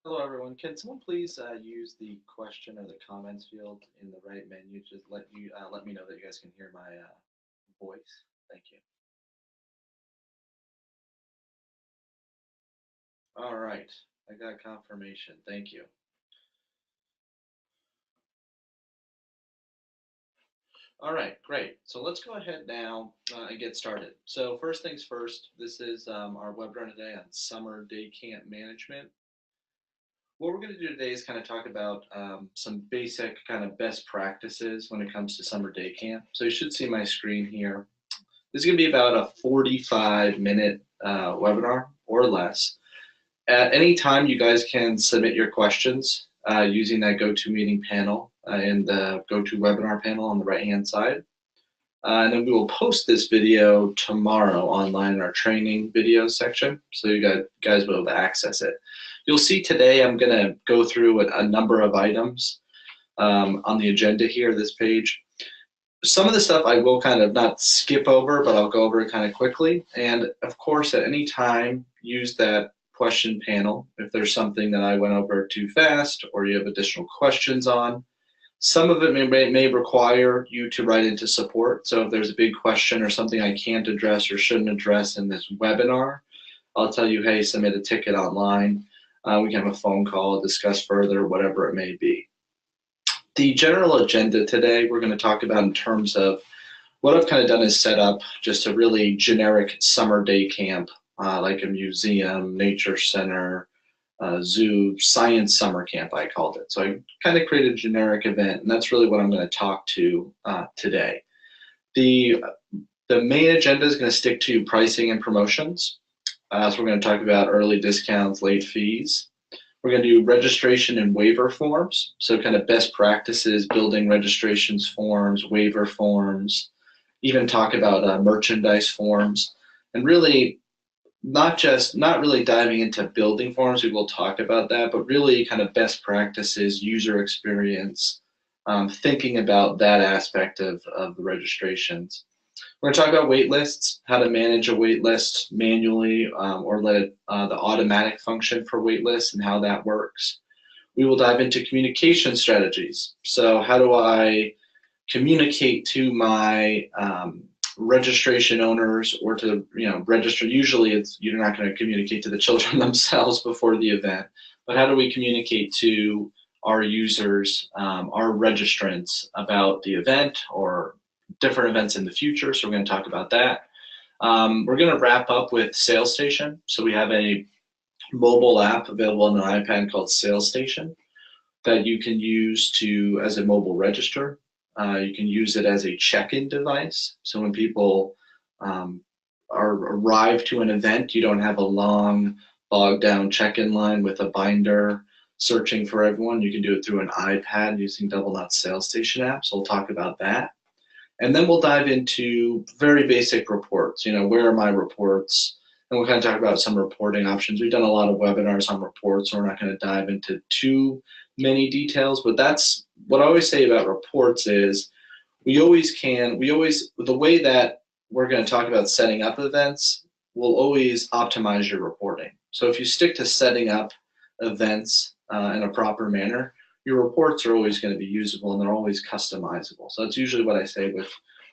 Hello, everyone. Can someone please use the question or the comments field in the right menu? Just let me know that you guys can hear my voice. Thank you. All right, I got confirmation. Thank you. All right, great. So let's go ahead now and get started. So first things first, this is our webinar today on summer day camp management. What we're going to do today is kind of talk about some basic kind of best practices when it comes to summer day camp. So you should see my screen here. This is going to be about a 45-minute webinar or less. At any time, you guys can submit your questions using that GoToMeeting panel in the GoToWebinar panel on the right-hand side. And then we will post this video tomorrow online in our training video section, so you guys will be able to access it. You'll see today I'm going to go through a number of items on the agenda here, this page. Some of the stuff I will kind of not skip over, but I'll go over it kind of quickly. And of course, at any time, use that question panel if there's something that I went over too fast or you have additional questions on. Some of it may require you to write into support. So if there's a big question or something I can't address or shouldn't address in this webinar, I'll tell you, hey, submit a ticket online. We can have a phone call, discuss further, whatever it may be. The general agenda today we're going to talk about in terms of what I've kind of done is set up just a really generic summer day camp, like a museum, nature center, zoo, science summer camp, I called it. So I kind of created a generic event, and that's really what I'm going to talk to today. The main agenda is going to stick to pricing and promotions. So we're going to talk about early discounts, late fees. We're going to do registration and waiver forms, so kind of best practices, building registrations forms, waiver forms, even talk about merchandise forms, and really not really diving into building forms, we will talk about that, but really kind of best practices, user experience, thinking about that aspect of the registrations. We're going to talk about wait lists, how to manage a wait list manually or let it, the automatic function for wait lists and how that works. We will dive into communication strategies. So how do I communicate to my registration owners or to register? Usually you're not going to communicate to the children themselves before the event, but how do we communicate to our users, our registrants about the event or different events in the future? So we're going to talk about that. We're going to wrap up with Sales Station. So we have a mobile app available on an iPad called Sales Station that you can use as a mobile register. You can use it as a check-in device. So when people arrive to an event, you don't have a long, bogged down check-in line with a binder searching for everyone. You can do it through an iPad using Doubleknot's Sales Station app. So we'll talk about that. And then we'll dive into very basic reports. Where are my reports? And we'll kind of talk about some reporting options. We've done a lot of webinars on reports, so we're not going to dive into too many details, but that's what I always say about reports is the way that we're going to talk about setting up events will always optimize your reporting. So if you stick to setting up events in a proper manner, your reports are always going to be usable and they're always customizable. So that's usually what I say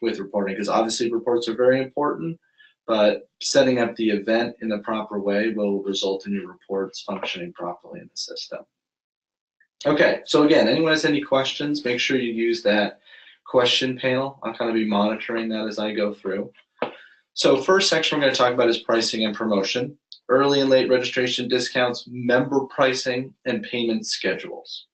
with reporting, because obviously reports are very important, but setting up the event in the proper way will result in your reports functioning properly in the system. Okay, so again, anyone has any questions, make sure you use that question panel. I'll kind of be monitoring that as I go through. So first section we're going to talk about is pricing and promotion, early and late registration discounts, member pricing, and payment schedules.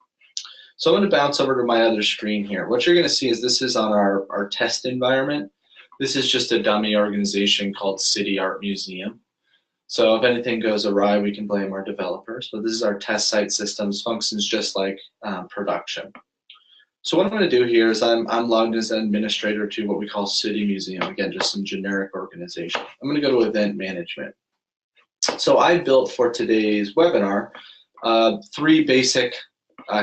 So I'm going to bounce over to my other screen here. What you're going to see is this is on our test environment. This is just a dummy organization called City Art Museum. So if anything goes awry, we can blame our developers. But this is our test site systems, functions just like production. So what I'm going to do here is I'm logged as an administrator to what we call City Museum. Again, just some generic organization. I'm going to go to event management. So I built for today's webinar 3 basic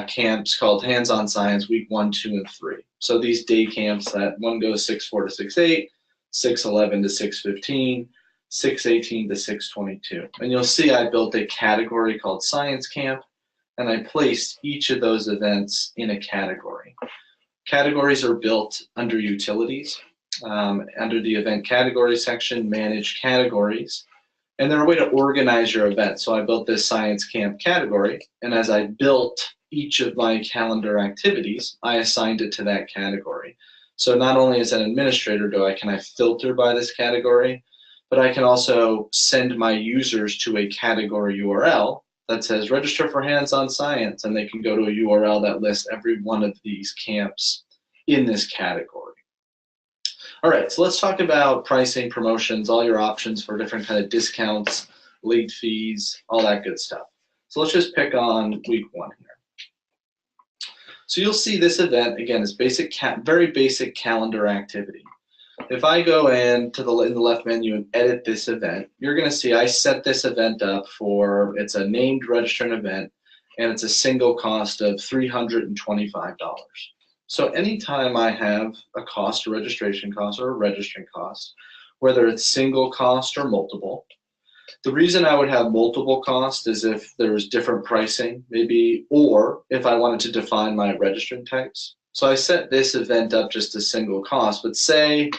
camps called Hands-on Science Week 1, 2, and 3. So these day camps, that one goes 6/4 to 6/8, 6/11 to 6/15, 6/18 to 6/22. And you'll see I built a category called Science Camp and I placed each of those events in a category. Categories are built under utilities, under the event category section, manage categories, and they're a way to organize your event. So I built this science camp category, and as I built each of my calendar activities, I assigned it to that category. So not only as an administrator can I filter by this category, but I can also send my users to a category URL that says register for hands-on science, and they can go to a URL that lists every one of these camps in this category. All right, so let's talk about pricing, promotions, all your options for different kind of discounts, late fees, all that good stuff. So let's just pick on week 1 here. So you'll see this event, again, is very basic calendar activity. If I go in the left menu and edit this event, you're going to see I set this event up for, it's a named registrant event, and it's a single cost of $325. So anytime I have a cost, a registration cost, or a registering cost, whether it's single cost or multiple, the reason I would have multiple costs is if there's different pricing, maybe, or if I wanted to define my registrant types. So I set this event up just as single cost, but say,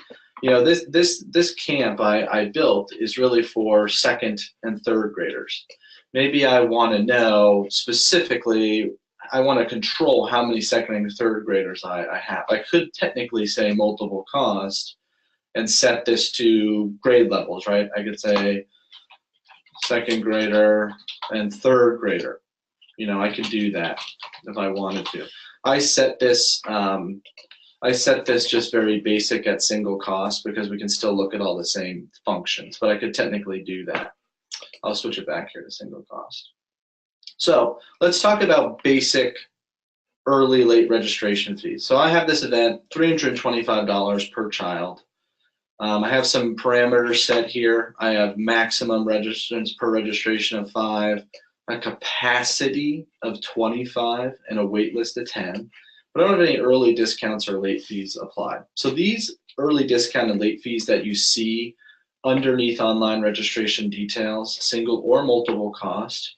you know, this camp I built is really for 2nd and 3rd graders. Maybe I want to know specifically, I want to control how many 2nd and 3rd graders I have. I could technically say multiple cost and set this to grade levels, right? I could say 2nd grader and 3rd grader. You know, I could do that if I wanted to. I set this just very basic at single cost because we can still look at all the same functions, but I could technically do that. I'll switch it back here to single cost. So let's talk about basic early late registration fees. So I have this event, $325 per child. I have some parameters set here. I have maximum registrants per registration of 5, a capacity of 25, and a wait list of 10. But I don't have any early discounts or late fees applied. So these early discount and late fees that you see underneath online registration details, single or multiple cost,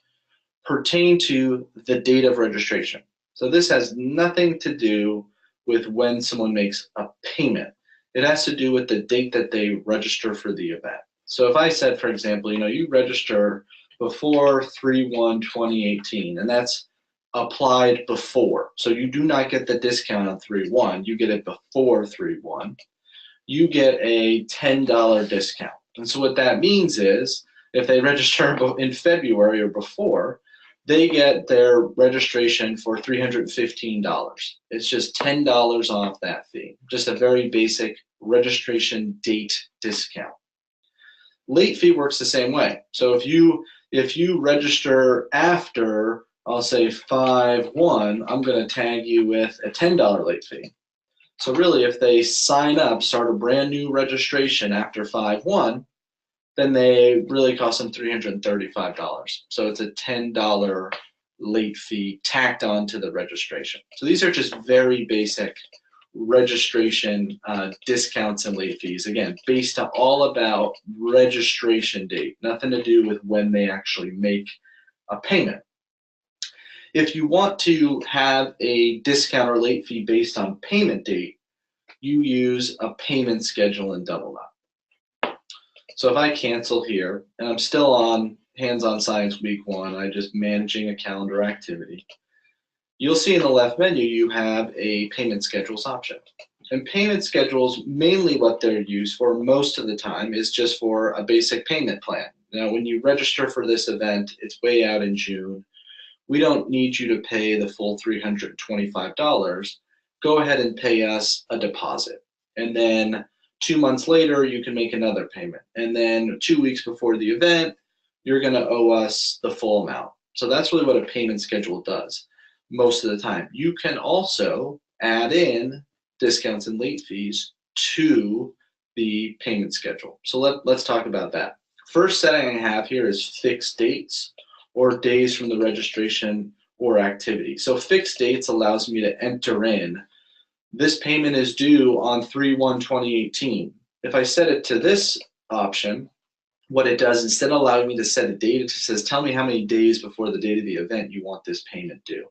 pertain to the date of registration. So this has nothing to do with when someone makes a payment. It has to do with the date that they register for the event. So if I said, for example, you know, you register before 3/1/2018, and that's applied before. So you do not get the discount on 3/1, you get it before 3/1. You get a $10 discount. And so what that means is if they register in February or before, they get their registration for $315. It's just $10 off that fee. Just a very basic registration date discount. Late fee works the same way. So if you register after, I'll say 5/1, I'm going to tag you with a $10 late fee. So really, if they sign up, start a brand new registration after 5/1, then they really cost them $335. So it's a $10 late fee tacked on to the registration. So these are just very basic registration discounts and late fees. Again, based on all about registration date, nothing to do with when they actually make a payment. If you want to have a discount or late fee based on payment date, you use a payment schedule in Doubleknot. So if I cancel here, and I'm still on hands-on science week 1, I'm just managing a calendar activity, you'll see in the left menu you have a payment schedules option. And payment schedules, mainly what they're used for most of the time is just for a basic payment plan. Now when you register for this event, it's way out in June. We don't need you to pay the full $325. Go ahead and pay us a deposit. And then 2 months later, you can make another payment. And then 2 weeks before the event, you're going to owe us the full amount. So that's really what a payment schedule does most of the time. You can also add in discounts and late fees to the payment schedule. So let's talk about that. First setting I have here is fixed dates or days from the registration or activity. So fixed dates allows me to enter in this payment is due on 3/1/2018. If I set it to this option, what it does, instead of allowing me to set a date, it just says, tell me how many days before the date of the event you want this payment due.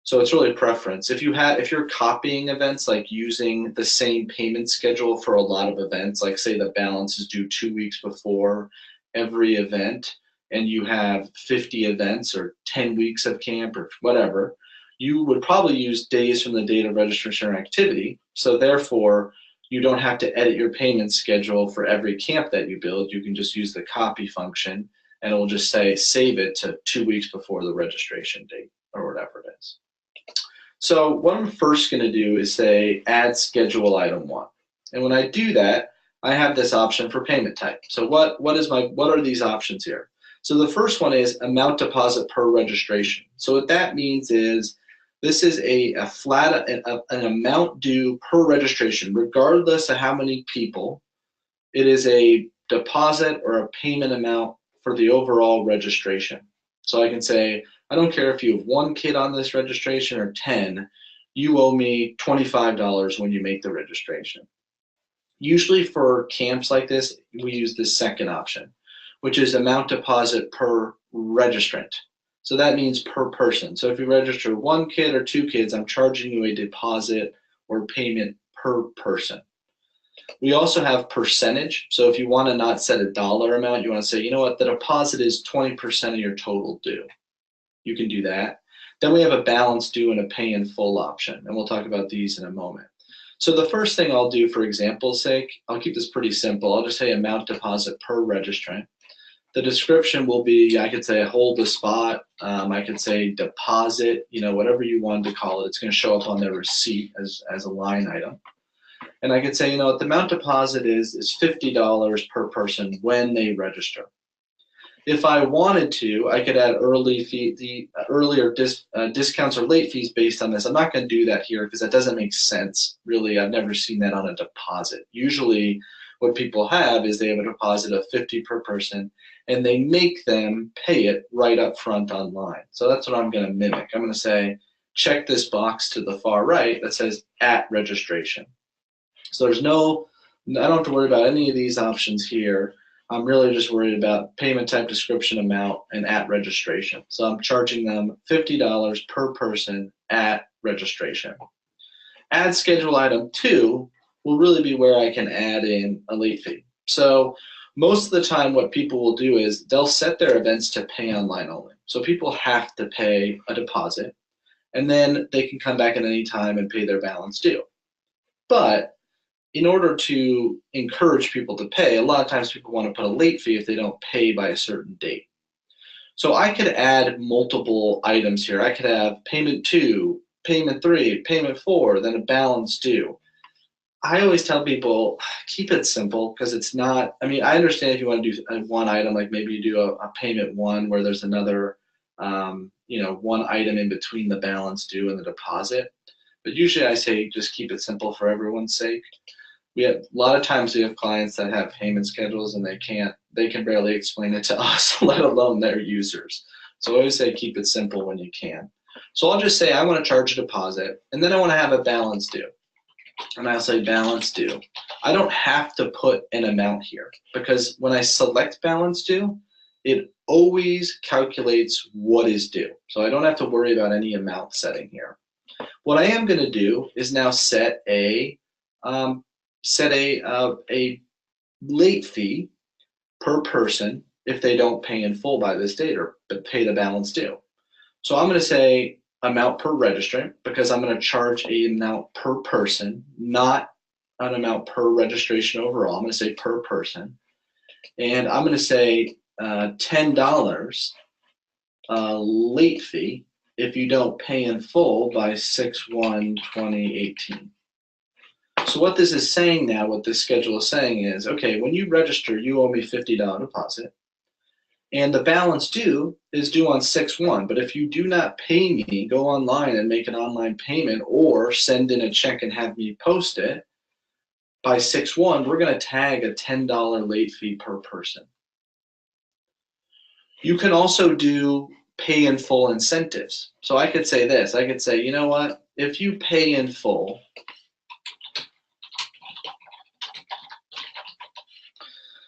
So it's really preference. If you're copying events, like using the same payment schedule for a lot of events, like say the balance is due 2 weeks before every event, and you have 50 events or 10 weeks of camp or whatever, you would probably use days from the date of registration or activity. So therefore, you don't have to edit your payment schedule for every camp that you build. You can just use the copy function, and it will just say save it to 2 weeks before the registration date or whatever it is. So what I'm first going to do is say add schedule item 1. And when I do that, I have this option for payment type. So what are these options here? So the first one is amount deposit per registration. So what that means is this is an amount due per registration, regardless of how many people. It is a deposit or a payment amount for the overall registration. So I can say, I don't care if you have 1 kid on this registration or 10, you owe me $25 when you make the registration. Usually for camps like this, we use the second option, which is amount deposit per registrant. So that means per person. So if you register 1 kid or 2 kids, I'm charging you a deposit or payment per person. We also have percentage. So if you want to not set a dollar amount, you want to say, you know what, the deposit is 20% of your total due. You can do that. Then we have a balance due and a pay in full option, and we'll talk about these in a moment. So the first thing I'll do, for example's sake, I'll keep this pretty simple. I'll just say amount deposit per registrant. The description will be, I could say hold the spot, I could say deposit, whatever you wanted to call it. It's going to show up on their receipt as a line item. And I could say, the amount deposit is $50 per person when they register. If I wanted to, I could add earlier discounts or late fees based on this. I'm not going to do that here because that doesn't make sense. Really, I've never seen that on a deposit. Usually what people have is they have a deposit of $50 per person, and they make them pay it right up front online. So that's what I'm going to mimic. I'm going to say, check this box to the far right that says at registration. So I don't have to worry about any of these options here. I'm really just worried about payment type, description, amount, and at registration. So I'm charging them $50 per person at registration. Add schedule item 2 will really be where I can add in a late fee. So most of the time what people will do is they'll set their events to pay online only. So people have to pay a deposit, and then they can come back at any time and pay their balance due. But in order to encourage people to pay, a lot of times people want to put a late fee if they don't pay by a certain date. So I could add multiple items here. I could have payment 2, payment 3, payment 4, then a balance due. I always tell people, keep it simple, because it's not, I understand if you want to do one item, like maybe you do a payment 1 where there's another, one item in between the balance due and the deposit. But usually I say just keep it simple for everyone's sake. A lot of times we have clients that have payment schedules and they can barely explain it to us, let alone their users. So I always say keep it simple when you can. So I'll just say I want to charge a deposit, and then I want to have a balance due. And I'll say balance due. I don't have to put an amount here, because when I select balance due, it always calculates what is due. So I don't have to worry about any amount setting here. What I am going to do is now set a late fee per person if they don't pay in full by this date or pay the balance due. So I'm going to say amount per registrant, because I'm going to charge an amount per person, not an amount per registration overall. I'm going to say per person. And I'm going to say $10 late fee if you don't pay in full by 6/1/2018. So what this is saying now, what this schedule is saying is, okay, when you register, you owe me $50 deposit, and the balance due is due on 6/1. But if you do not pay me, go online and make an online payment, or send in a check and have me post it by 6/1, we're going to tag a $10 late fee per person. You can also do pay in full incentives. So I could say this. I could say, you know what? If you pay in full,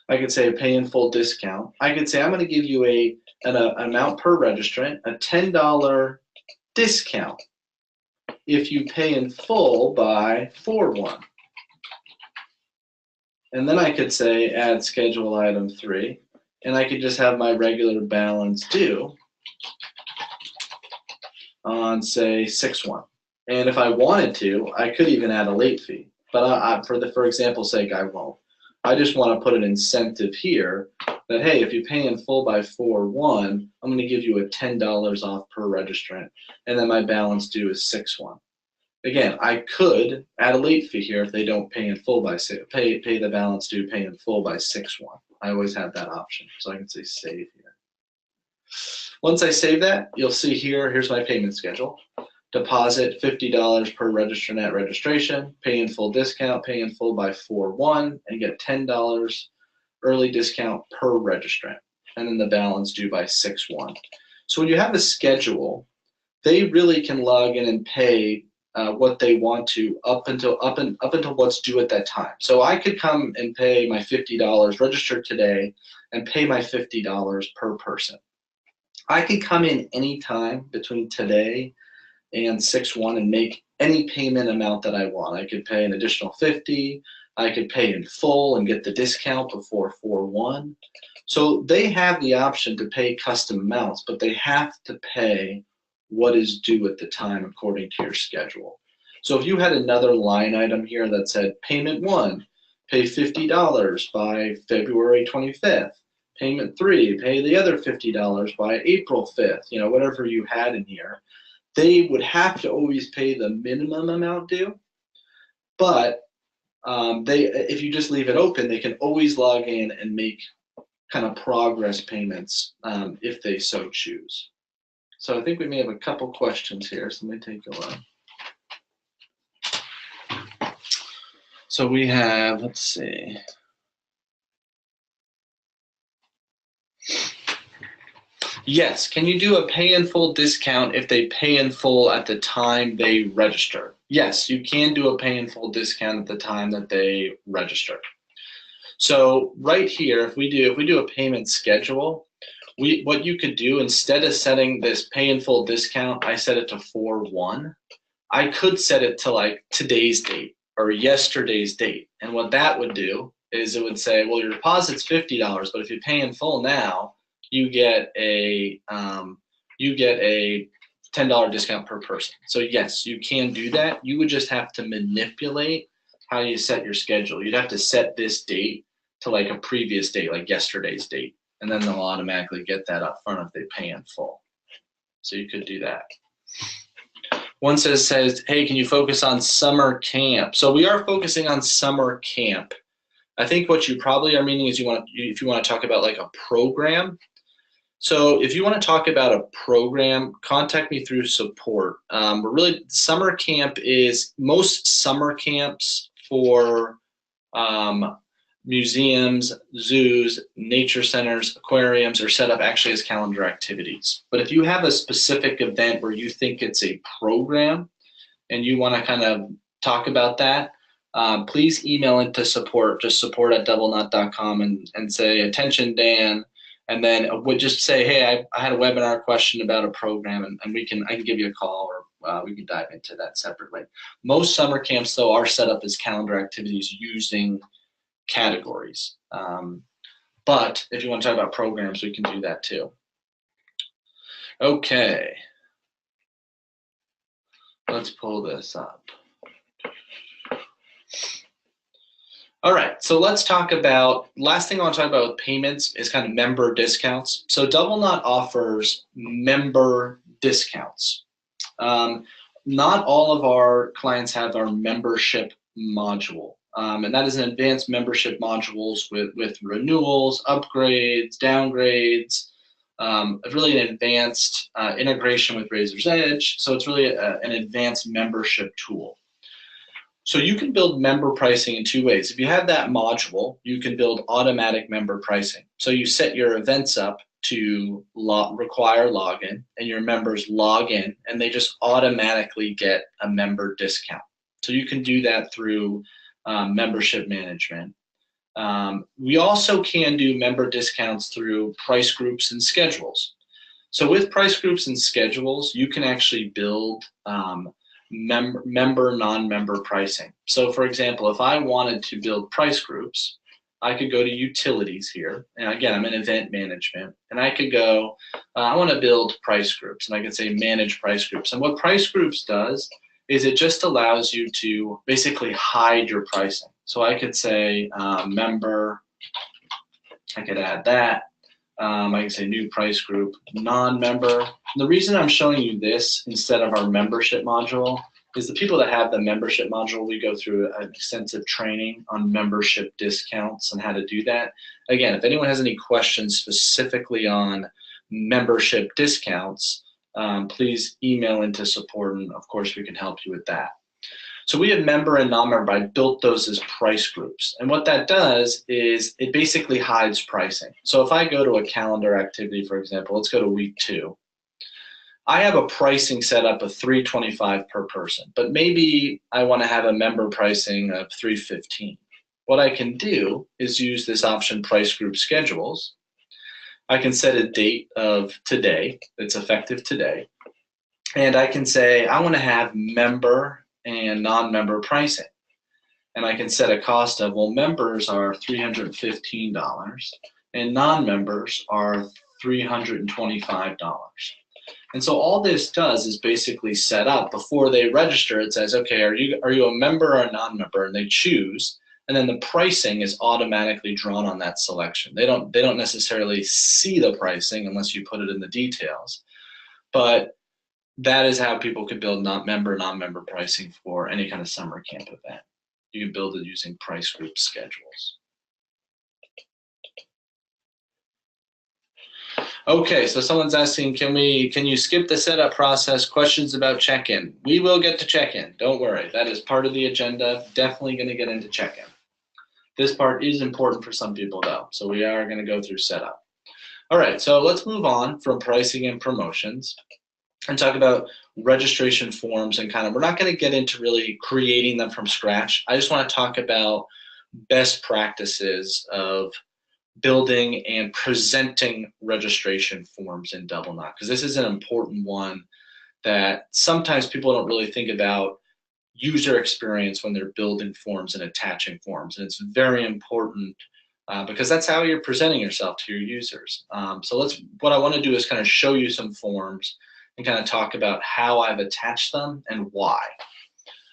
I could say a pay in full discount. I could say I'm going to give you an amount per registrant, a $10 discount if you pay in full by 4/1. And then I could say add schedule item 3, and I could just have my regular balance due on, say, 6/1. And if I wanted to, I could even add a late fee. But for example's sake, I won't. I just want to put an incentive here that, hey, if you pay in full by 4/1, I'm going to give you a $10 off per registrant, and then my balance due is 6/1. Again, I could add a late fee here if they don't pay in full by pay the balance due, pay in full by 6/1. I always have that option, so I can say save here. Once I save that, you'll see here's my payment schedule. Deposit $50 per registrant at registration, pay in full discount, pay in full by 4/1, and get $10 early discount per registrant, and then the balance due by 6/1. So when you have a schedule, they really can log in and pay what they want to up until what's due at that time. So I could come and pay my $50, register today, and pay my $50 per person. I could come in anytime between today and 6/1 and make any payment amount that I want. I could pay an additional $50. I could pay in full and get the discount before 4/1. So they have the option to pay custom amounts, but they have to pay what is due at the time according to your schedule. So if you had another line item here that said payment 1, pay $50 by February 25th. Payment 3, pay the other $50 by April 5th, whatever you had in here. They would have to always pay the minimum amount due, but if you just leave it open, they can always log in and make kind of progress payments if they so choose. So I think we may have a couple questions here, so let me take a look. So we have, let's see. Yes, can you do a pay in full discount if they pay in full at the time they register? Yes, you can do a pay in full discount at the time that they register. So right here, if we do a payment schedule, what you could do, instead of setting this pay in full discount, I set it to 4/1. I could set it to like today's date or yesterday's date. And what that would do is it would say, well, your deposit's $50, but if you pay in full now, you get a $10 discount per person. So yes, you can do that. You would just have to manipulate how you set your schedule. You'd have to set this date to like a previous date, like yesterday's date, and then they'll automatically get that up front if they pay in full. So you could do that. One says, hey, can you focus on summer camp? So we are focusing on summer camp. I think what you probably are meaning is if you want to talk about like a program. So if you want to talk about a program, contact me through support. But really, summer camp is most summer camps for museums, zoos, nature centers, aquariums are set up actually as calendar activities. But if you have a specific event where you think it's a program and you want to kind of talk about that, please email into support, just support@doubleknot.com and say, attention, Dan. And then would just say, hey, I had a webinar question about a program, and I can give you a call, or we can dive into that separately. Most summer camps, though, are set up as calendar activities using categories. But if you want to talk about programs, we can do that too. Okay. Let's pull this up. All right, so let's talk about, last thing I want to talk about with payments is kind of member discounts. So Doubleknot offers member discounts. Not all of our clients have our membership module. And that is an advanced membership modules with renewals, upgrades, downgrades, really an advanced integration with Razor's Edge. So it's really an advanced membership tool. So you can build member pricing in two ways. If you have that module, you can build automatic member pricing. So you set your events up to require login, and your members log in, and they just automatically get a member discount. So you can do that through membership management. We also can do member discounts through price groups and schedules. So with price groups and schedules, you can actually build member, non-member pricing. So for example, if I wanted to build price groups, I could go to utilities here. And again, I'm in event management. And I could go, I want to build price groups. And I could say manage price groups. And what price groups does is it just allows you to basically hide your pricing. So I could say member, I could add that. I can say new price group, non-member. The reason I'm showing you this instead of our membership module is the people that have the membership module, we go through an extensive training on membership discounts and how to do that. Again, if anyone has any questions specifically on membership discounts, please email into support, and of course we can help you with that. So we have member and non-member. I built those as price groups. And what that does is it basically hides pricing. So if I go to a calendar activity, for example, let's go to week 2. I have a pricing set up of $325 per person, but maybe I want to have a member pricing of $315. What I can do is use this option price group schedules. I can set a date of today, it's effective today, and I can say I want to have member and non-member pricing. And I can set a cost of, well, members are $315 and non-members are $325. And so all this does is basically set up before they register. It says, okay, are you a member or a non-member? And they choose, and then the pricing is automatically drawn on that selection. They don't necessarily see the pricing unless you put it in the details. But that is how people can build member, non-member pricing for any kind of summer camp event. You can build it using price group schedules. Okay, so someone's asking, can you skip the setup process? Questions about check-in. We will get to check-in. Don't worry. That is part of the agenda. Definitely going to get into check-in. This part is important for some people, though, so we are going to go through setup. All right, so let's move on from pricing and promotions and talk about registration forms, and kind of, we're not going to get into really creating them from scratch. I just want to talk about best practices of building and presenting registration forms in Doubleknot, because this is an important one that sometimes people don't really think about user experience when they're building forms and attaching forms, and it's very important because that's how you're presenting yourself to your users. So what I want to do is kind of show you some forms and kind of talk about how I've attached them and why.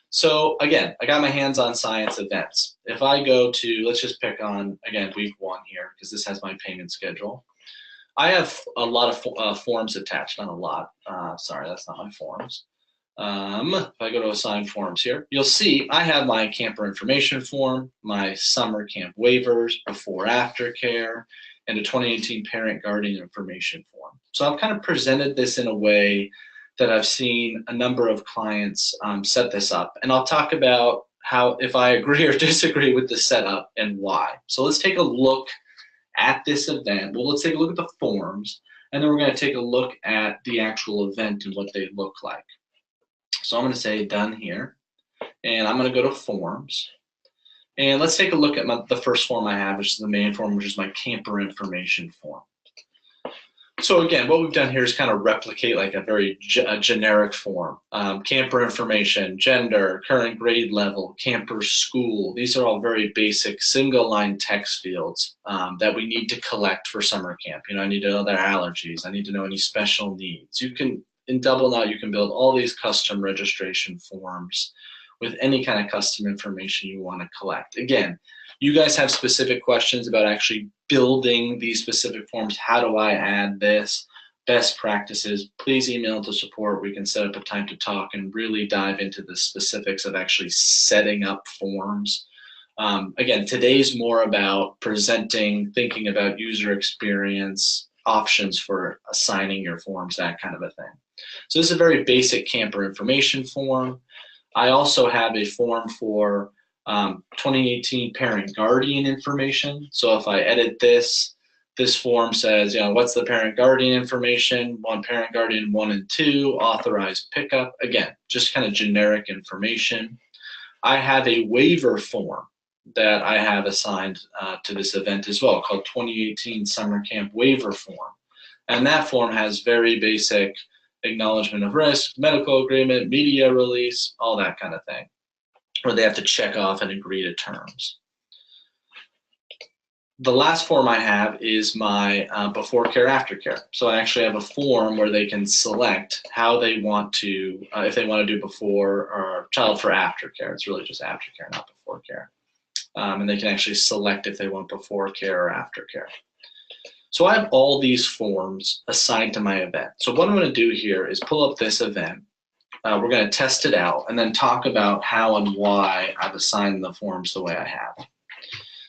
So again, I got my hands on science events. If I go to, let's just pick on, again, week 1 here, because this has my payment schedule. I have a lot of forms attached, not a lot. Sorry, that's not my forms. If I go to assign forms here, you'll see I have my camper information form, my summer camp waivers, before after care, and a 2018 parent guardian information form. So I've kind of presented this in a way that I've seen a number of clients set this up, and I'll talk about how, if I agree or disagree with the setup and why. So let's take a look at this event. Well, let's take a look at the forms, and then we're going to take a look at the actual event and what they look like. So I'm going to say done here, and I'm going to go to forms, and let's take a look at the first form I have, which is the main form, which is my camper information form. So again, what we've done here is kind of replicate like a very generic form. Camper information, gender, current grade level, camper school. These are all very basic single line text fields that we need to collect for summer camp. You know, I need to know their allergies. I need to know any special needs. You can, in Doubleknot, you can build all these custom registration forms with any kind of custom information you want to collect. Again, you guys have specific questions about actually building these specific forms. How do I add this? Best practices, please email to support. We can set up a time to talk and really dive into the specifics of actually setting up forms. Again, today's more about presenting, thinking about user experience, options for assigning your forms, that kind of a thing. So this is a very basic camper information form. I also have a form for 2018 parent guardian information. So if I edit this form says, you know, what's the parent guardian information? Parent guardian 1 and 2, authorized pickup. Again, just kind of generic information. I have a waiver form. that I have assigned to this event as well, called 2018 Summer Camp Waiver Form. And that form has very basic acknowledgement of risk, medical agreement, media release, all that kind of thing, where they have to check off and agree to terms. The last form I have is my before care, after care. So I actually have a form where they can select how they want to, if they want to do before or child for after care. It's really just after care, not before care. And they can actually select if they want before care or after care. So I have all these forms assigned to my event. So what I'm going to do here is pull up this event. We're going to test it out and then talk about how and why I've assigned the forms the way I have.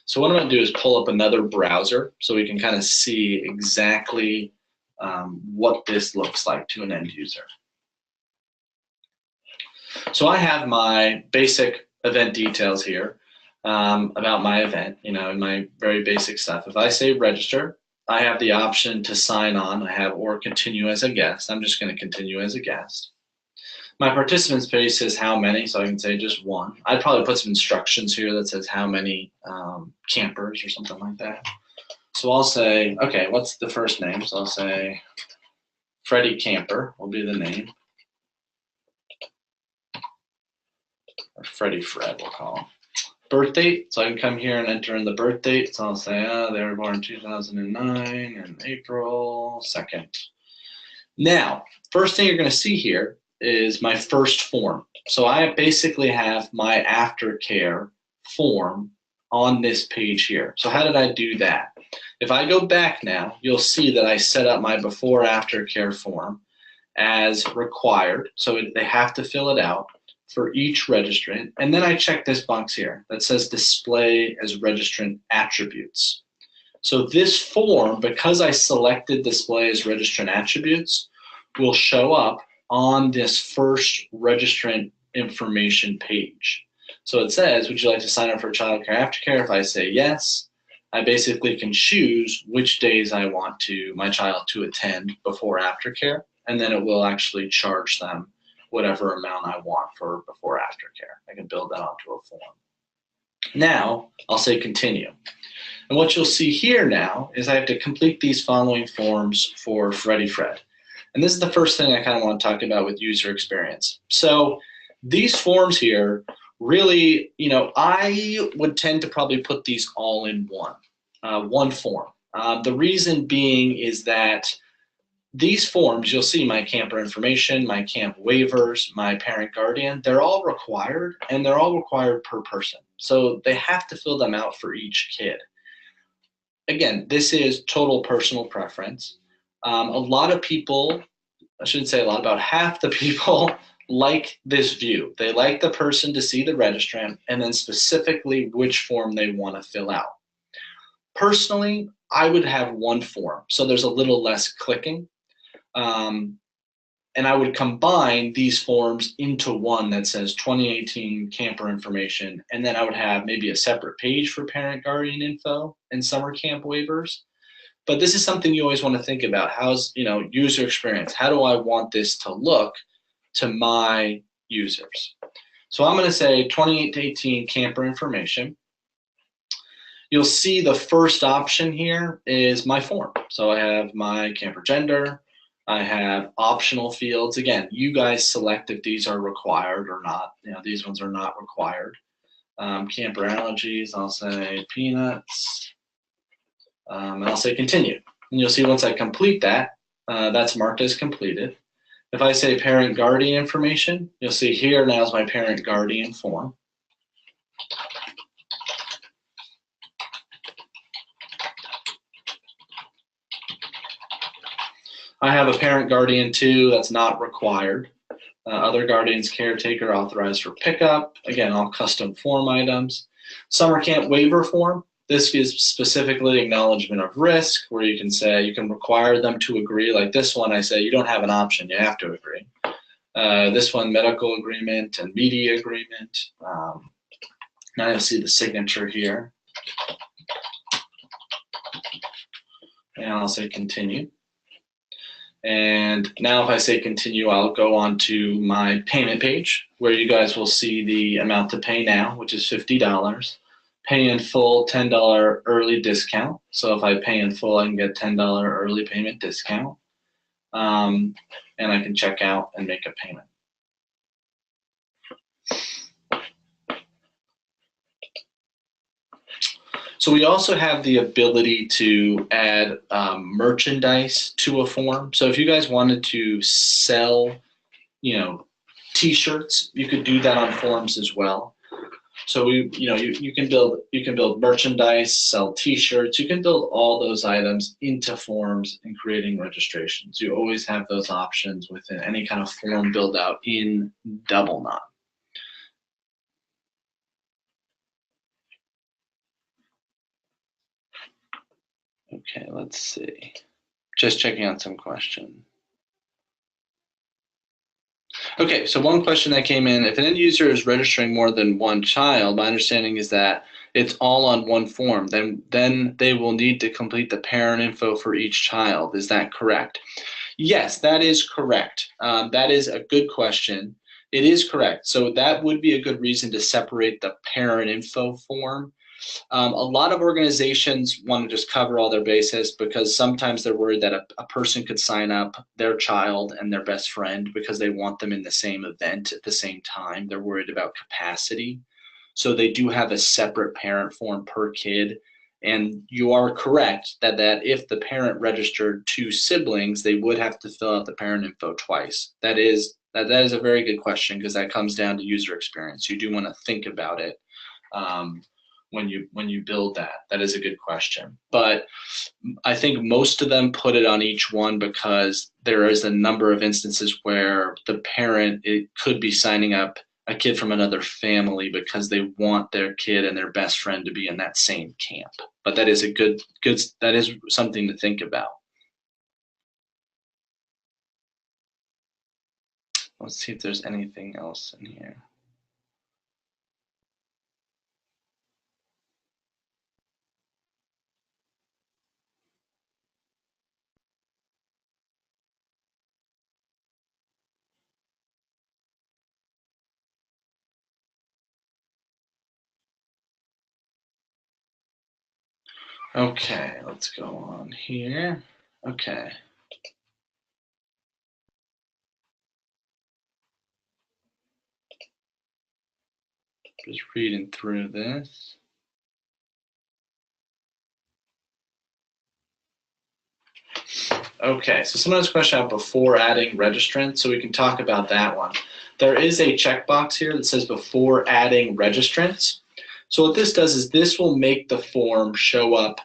So what I'm going to do is pull up another browser so we can kind of see exactly what this looks like to an end user. So I have my basic event details here about my event, in my very basic stuff. If I say register, I have the option to sign on. I have or continue as a guest. I'm just going to continue as a guest. My participant space says how many, so I can say just one. I'd probably put some instructions here that says how many campers or something like that. So I'll say, okay, what's the first name? So I'll say Freddie Camper will be the name. Or Freddie Fred, we'll call him. Birth date, so I can come here and enter in the birth date. So I'll say, they were born in 2009 and April 2nd. Now, first thing you're going to see here is my first form. So I basically have my aftercare form on this page here. So how did I do that? If I go back now, you'll see that I set up my before aftercare form as required. So they have to fill it out for each registrant. And then I check this box here that says display as registrant attributes. So this form, because I selected display as registrant attributes, will show up on this first registrant information page. So it says, would you like to sign up for child care aftercare? If I say yes, I basically can choose which days I want my child to attend before aftercare, and then it will actually charge them whatever amount I want for before aftercare. I can build that onto a form. Now, I'll say continue. And what you'll see here now is I have to complete these following forms for Freddie Fred. And this is the first thing I kind of want to talk about with user experience. So these forms here, really, I would tend to probably put these all in one form. The reason being is that these forms, you'll see my camper information, my camp waivers, my parent guardian, they're all required, and they're all required per person. So they have to fill them out for each kid. Again, this is total personal preference. A lot of people, I shouldn't say a lot, about half the people like this view. They like the person to see the registrant and then specifically which form they want to fill out. Personally, I would have one form, so there's a little less clicking. And I would combine these forms into one that says 2018 camper information, and then I would have maybe a separate page for parent guardian info and summer camp waivers. But this is something you always want to think about. How's, user experience? How do I want this to look to my users? So I'm going to say 2018 camper information. You'll see the first option here is my form. So I have my camper gender. I have optional fields. Again, you guys select if these are required or not. These ones are not required. Camper allergies, I'll say peanuts. And I'll say continue. And you'll see once I complete that, that's marked as completed. If I say parent guardian information, you'll see here now is my parent guardian form. I have a parent guardian too, that's not required. Other guardians, caretaker, authorized for pickup. Again, all custom form items. Summer camp waiver form. This is specifically acknowledgement of risk, where you can say, you can require them to agree. Like this one, I say, you don't have an option, you have to agree. This one, medical agreement and media agreement. Now you'll see the signature here. And I'll say continue. And now if I say continue, I'll go on to my payment page where you guys will see the amount to pay now, which is $50. pay in full $10 early discount. So if I pay in full, I can get $10 early payment discount. And I can check out and make a payment. So we also have the ability to add merchandise to a form. So if you guys wanted to sell, T-shirts, you could do that on forms as well. So you can build merchandise, sell T-shirts. You can build all those items into forms and creating registrations. You always have those options within any kind of form build out in Doubleknot. Okay, let's see. Just checking out some questions. Okay, so one question that came in, if an end user is registering more than one child, my understanding is that it's all on one form. Then they will need to complete the parent info for each child. Is that correct? Yes, that is correct. That is a good question. It is correct. So that would be a good reason to separate the parent info form. A lot of organizations want to just cover all their bases because sometimes they're worried that a person could sign up their child and their best friend because they want them in the same event at the same time. They're worried about capacity. So they do have a separate parent form per kid. And you are correct that if the parent registered 2 siblings, they would have to fill out the parent info twice. That is a very good question because that comes down to user experience. You do want to think about it. When you build that. That is a good question. But I think most of them put it on each one because there is a number of instances where the parent could be signing up a kid from another family because they want their kid and their best friend to be in that same camp. But that is that is something to think about. Let's see if there's anything else in here. Okay, let's go on here. Okay. Just reading through this. Okay, so someone has a question out before adding registrant, so we can talk about that one. There is a checkbox here that says before adding registrants. So what this does is this will make the form show up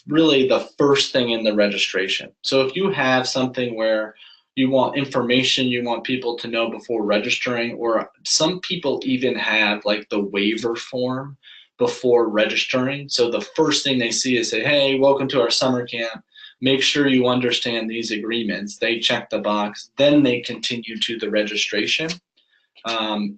really the first thing in the registration. So if you have something where you want information you want people to know before registering, or some people even have like the waiver form before registering. So the first thing they see is say, hey, welcome to our summer camp. Make sure you understand these agreements. They check the box, then they continue to the registration.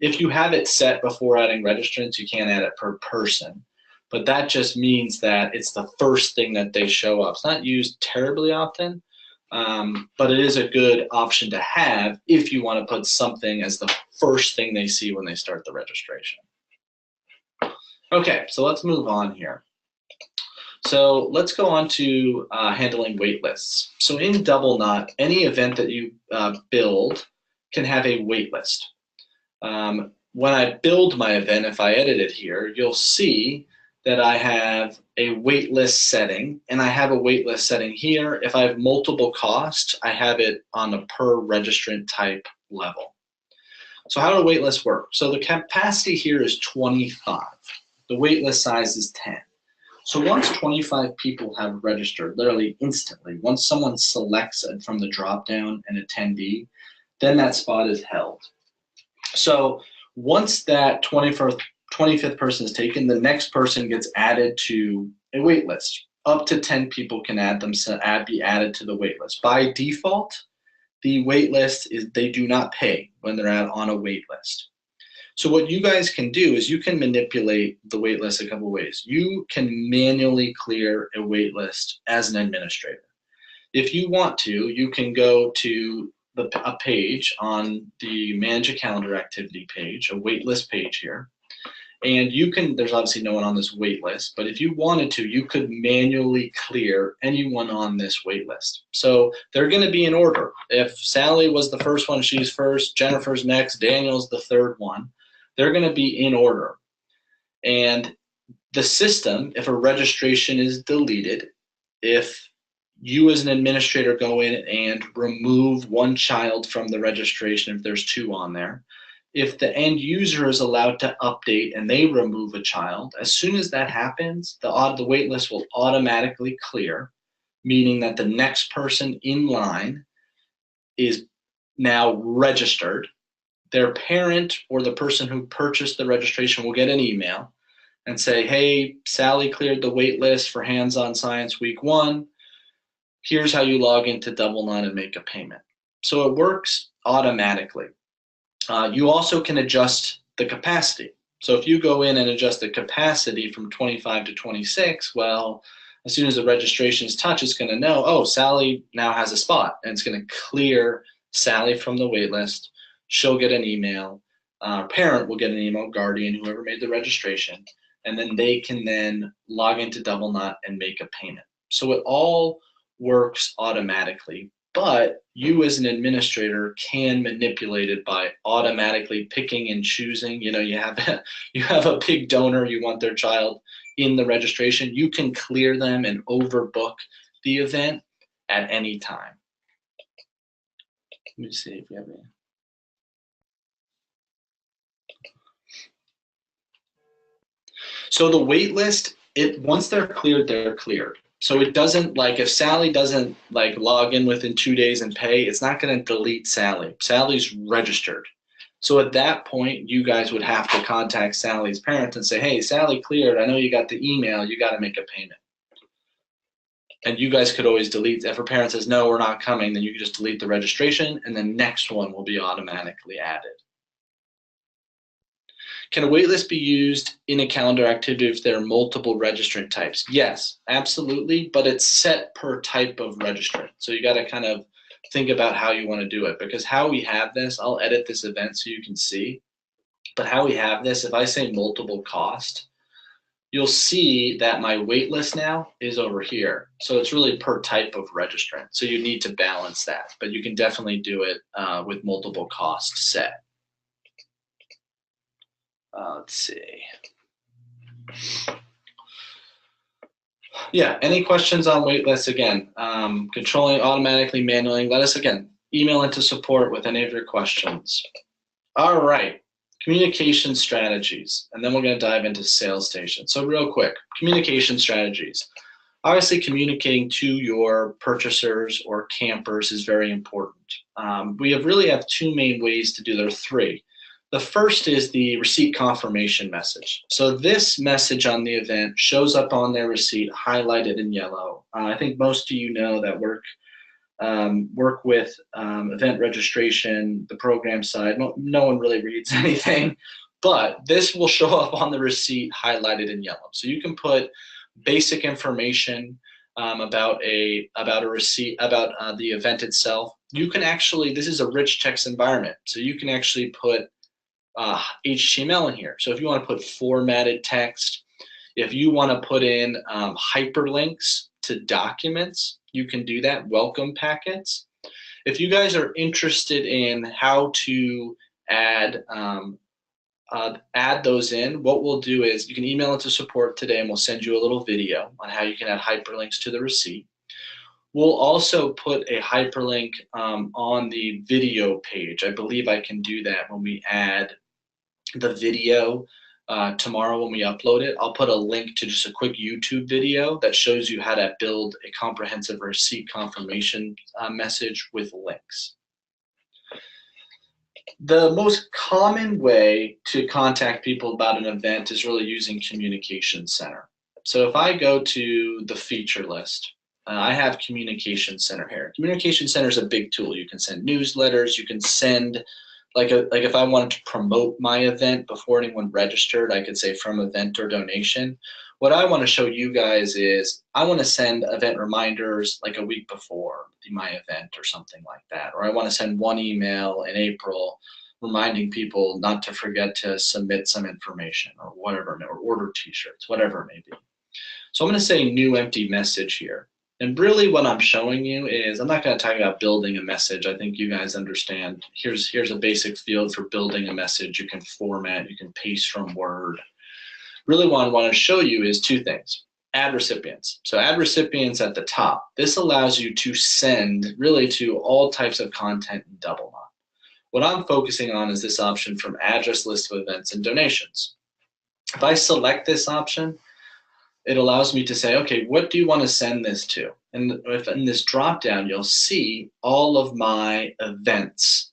If you have it set before adding registrants, you can't add it per person. But that just means that it's the first thing that they show up. It's not used terribly often, but it is a good option to have if you want to put something as the first thing they see when they start the registration. Okay, so let's move on here. So let's go on to handling wait lists. So in Doubleknot, any event that you build can have a wait list. When I build my event, if I edit it here, you'll see that I have a wait list setting, and I have a wait list setting here. If I have multiple costs, I have it on a per registrant type level. So how do wait lists work? So the capacity here is 25. The wait list size is 10. So once 25 people have registered, literally instantly, once someone selects it from the drop-down an attendee, then that spot is held. So once that 25th person is taken, the next person gets added to a wait list. Up to 10 people can be added to the wait list. By default, the wait list is they do not pay when they're on a wait list. So what you guys can do is you can manipulate the wait list a couple ways. You can manually clear a wait list as an administrator. If you want to, you can go to a page on the Manage a Calendar Activity page, a wait list page here, And you can, there's obviously no one on this wait list, but if you wanted to, you could manually clear anyone on this wait list. So they're going to be in order. If Sally was the first one, she's first, Jennifer's next, Daniel's the third one. They're going to be in order. And the system, if a registration is deleted, if you as an administrator go in and remove one child from the registration, if there's 2 on there, if the end user is allowed to update and they remove a child, as soon as that happens, the wait list will automatically clear, meaning that the next person in line is now registered. Their parent or the person who purchased the registration will get an email and say, hey, Sally cleared the wait list for Hands-On Science Week 1. Here's how you log into Doubleknot and make a payment. So it works automatically. You also can adjust the capacity. So if you go in and adjust the capacity from 25 to 26, well, as soon as the registration is touched, it's going to know, oh, Sally now has a spot, and it's going to clear Sally from the wait list. She'll get an email. Parent will get an email, guardian, whoever made the registration, and then they can then log into Doubleknot and make a payment. So it all works automatically. But you as an administrator can manipulate it by automatically picking and choosing. You know, you have a big donor, you want their child in the registration. You can clear them and overbook the event at any time. Let me see if we have any. So the wait list, once they're cleared, they're cleared. So it doesn't, like, if Sally doesn't like log in within 2 days and pay, it's not going to delete Sally. Sally's registered. So at that point, you guys would have to contact Sally's parent and say, hey, Sally cleared. I know you got the email. You got to make a payment. And you guys could always delete. If her parent says, no, we're not coming, then you can just delete the registration, and the next one will be automatically added. Can a waitlist be used in a calendar activity if there are multiple registrant types? Yes, absolutely, but it's set per type of registrant. So you got to kind of think about how you want to do it, because how we have this, I'll edit this event so you can see, but how we have this, if I say multiple cost, you'll see that my waitlist now is over here. So it's really per type of registrant. So you need to balance that, but you can definitely do it with multiple costs set. Let's see. Yeah, any questions on waitlists? Again, controlling, automatically, manually, let us, again, email into support with any of your questions. All right, communication strategies, and then we're going to dive into sales station. So real quick, communication strategies. Obviously, communicating to your purchasers or campers is very important. We really have 2 main ways to do there, 3. The first is the receipt confirmation message. So this message on the event shows up on their receipt highlighted in yellow. I think most of you know that work with event registration, the program side. No one really reads anything, but this will show up on the receipt highlighted in yellow. So you can put basic information about a receipt, about the event itself. You can actually, this is a rich text environment, so you can actually put HTML in here. So if you want to put formatted text, if you want to put in hyperlinks to documents, you can do that, welcome packets. If you guys are interested in how to add those in, what we'll do is you can email it to support today and we'll send you a little video on how you can add hyperlinks to the receipt. We'll also put a hyperlink on the video page. I believe I can do that when we add the video tomorrow when we upload it. I'll put a link to just a quick YouTube video that shows you how to build a comprehensive receipt confirmation message with links. The most common way to contact people about an event is really using Communication Center. So if I go to the feature list, I have Communication Center here. Communication Center is a big tool. You can send newsletters. You can send, like if I wanted to promote my event before anyone registered, I could say from event or donation. What I want to show you guys is I want to send event reminders like a week before my event or something like that. Or I want to send one email in April reminding people not to forget to submit some information or whatever, or order t-shirts, whatever it may be. So I'm going to say new empty message here. And really what I'm showing you is, I'm not going to talk about building a message. I think you guys understand. Here's a basic field for building a message. You can format, you can paste from Word. Really what I want to show you is two things. Add recipients. So add recipients at the top. This allows you to send really to all types of content in Doubleknot. What I'm focusing on is this option from address list of events and donations. If I select this option, it allows me to say, okay, what do you want to send this to? And if in this drop-down, you'll see all of my events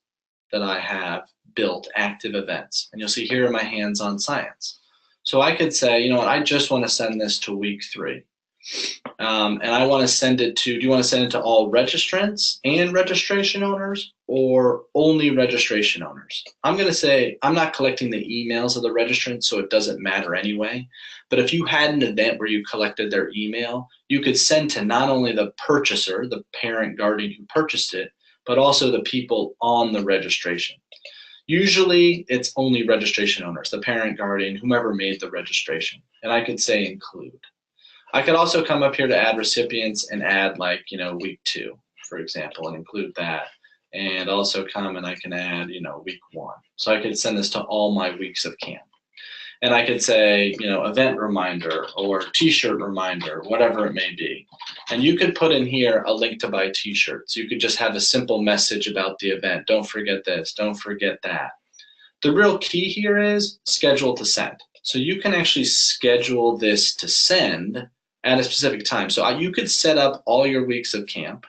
that I have built, active events. And you'll see here are my hands-on science. So I could say, you know what, I just want to send this to week 3. And I want to send it to, do you want to send it to all registrants and registration owners, or only registration owners? I'm going to say, I'm not collecting the emails of the registrants, so it doesn't matter anyway. But if you had an event where you collected their email, you could send to not only the purchaser, the parent guardian who purchased it, but also the people on the registration. Usually it's only registration owners, the parent guardian, whomever made the registration. And I could say include. I could also come up here to add recipients and add, like, you know, week 2, for example, and include that. And also come and I can add, you know, week 1. So I could send this to all my weeks of camp. And I could say, you know, event reminder or t-shirt reminder, whatever it may be. And you could put in here a link to buy t-shirts. You could just have a simple message about the event. Don't forget this, don't forget that. The real key here is schedule to send. So you can actually schedule this to send at a specific time. So you could set up all your weeks of camp,